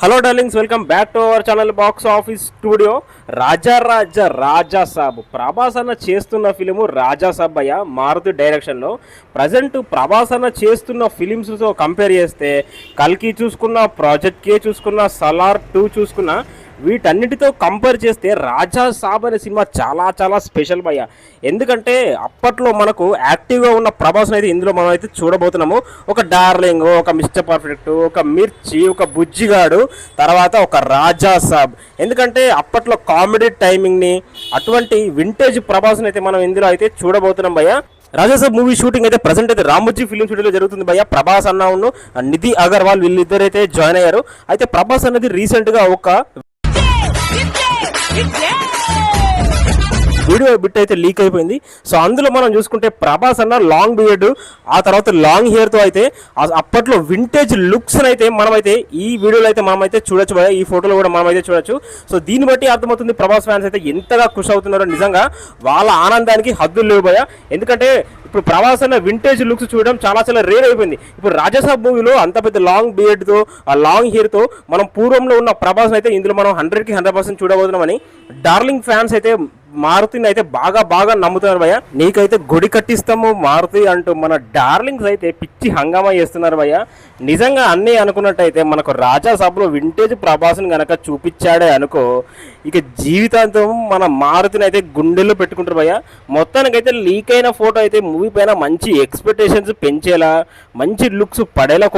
Hello darlings, welcome back to our channel box office studio. Raja Saab Prabhas అన్న చేస్తున్న film Raja Saab అయ్య మారుతి డైరెక్షన్లో. ప్రజెంట్ ప్రభాస్ అన్న చేస్తున్న ఫిలిమ్స్తో కంపేర్ చేస్తే కల్కి చూసుకున్న, ప్రాజెక్ట్ కే చూసుకున్న, సలార్ 2 చూసుకున్న, వీటన్నిటితో కంపేర్ చేస్తే రాజాసాబ్ అనే సినిమా చాలా చాలా స్పెషల్ భయ్య. ఎందుకంటే అప్పట్లో మనకు యాక్టివ్గా ఉన్న ప్రభాస్ని అయితే ఇందులో మనం అయితే చూడబోతున్నాము. ఒక డార్లింగ్, ఒక మిస్టర్ పర్ఫెక్ట్, ఒక మిర్చి, ఒక బుజ్జిగాడు, తర్వాత ఒక రాజాసాబ్. ఎందుకంటే అప్పట్లో కామెడీ టైమింగ్ని, అటువంటి వింటేజ్ ప్రభాస్ని అయితే మనం ఇందులో అయితే చూడబోతున్నాం భయ్య. రాజాసాబ్ మూవీ షూటింగ్ అయితే ప్రజెంట్ అయితే రామోజీ ఫిల్మ్ స్టూడియోలో జరుగుతుంది భయ్య. ప్రభాస్ అన్న నిధి అగర్వాల్ వీళ్ళిద్దరైతే జాయిన్ అయ్యారు. అయితే ప్రభాస్ అనేది రీసెంట్గా ఒక వీడియో బిట్ అయితే లీక్ అయిపోయింది. సో అందులో మనం చూసుకుంటే ప్రభాస్ అన్న లాంగ్ బియర్డ్, ఆ తర్వాత లాంగ్ హెయిర్తో అయితే అప్పట్లో వింటేజ్ లుక్స్ అయితే మనమైతే ఈ వీడియోలో అయితే మనమైతే చూడొచ్చు భయ. ఈ ఫోటోలో కూడా మనమైతే చూడొచ్చు. సో దీన్ని బట్టి అర్థమవుతుంది ప్రభాస్ ఫ్యాన్స్ అయితే ఎంతగా ఖుషి అవుతున్నారో. నిజంగా వాళ్ళ ఆనందానికి హద్దులు లేవు భయ. ఎందుకంటే ఇప్పుడు ప్రభాస్ అన్న వింటేజ్ లుక్స్ చూడడం చాలా చాలా రేర్ అయిపోయింది. ఇప్పుడు రాజాసాబ్ మూవీలో అంత పెద్ద లాంగ్ బియర్డ్తో, ఆ లాంగ్ హెయిర్తో మనం పూర్వంలో ఉన్న ప్రభాస్ అయితే ఇందులో మనం 100కి 100% చూడబోతున్నామని డార్లింగ్ ఫ్యాన్స్ అయితే మారుతిని అయితే బాగా నమ్ముతున్నారు భయ్య. నీకైతే గుడి కట్టిస్తాము మారుతి అంటూ మన డార్లింగ్స్ అయితే పిచ్చి హంగామా చేస్తున్నారు భయ్య. నిజంగా అన్నీ అనుకున్నట్టయితే మనకు రాజాసాబ్లో వింటేజ్ ప్రభాస్ని కనుక చూపించాడే అనుకో, ఇక జీవితాంతం మన మారుతిని అయితే గుండెల్లో పెట్టుకుంటారు భయ్య. మొత్తానికైతే లీక్ అయిన ఫోటో అయితే మూవీ పైన మంచి ఎక్స్పెక్టేషన్స్ పెంచేలా, మంచి లుక్స్ పడేలా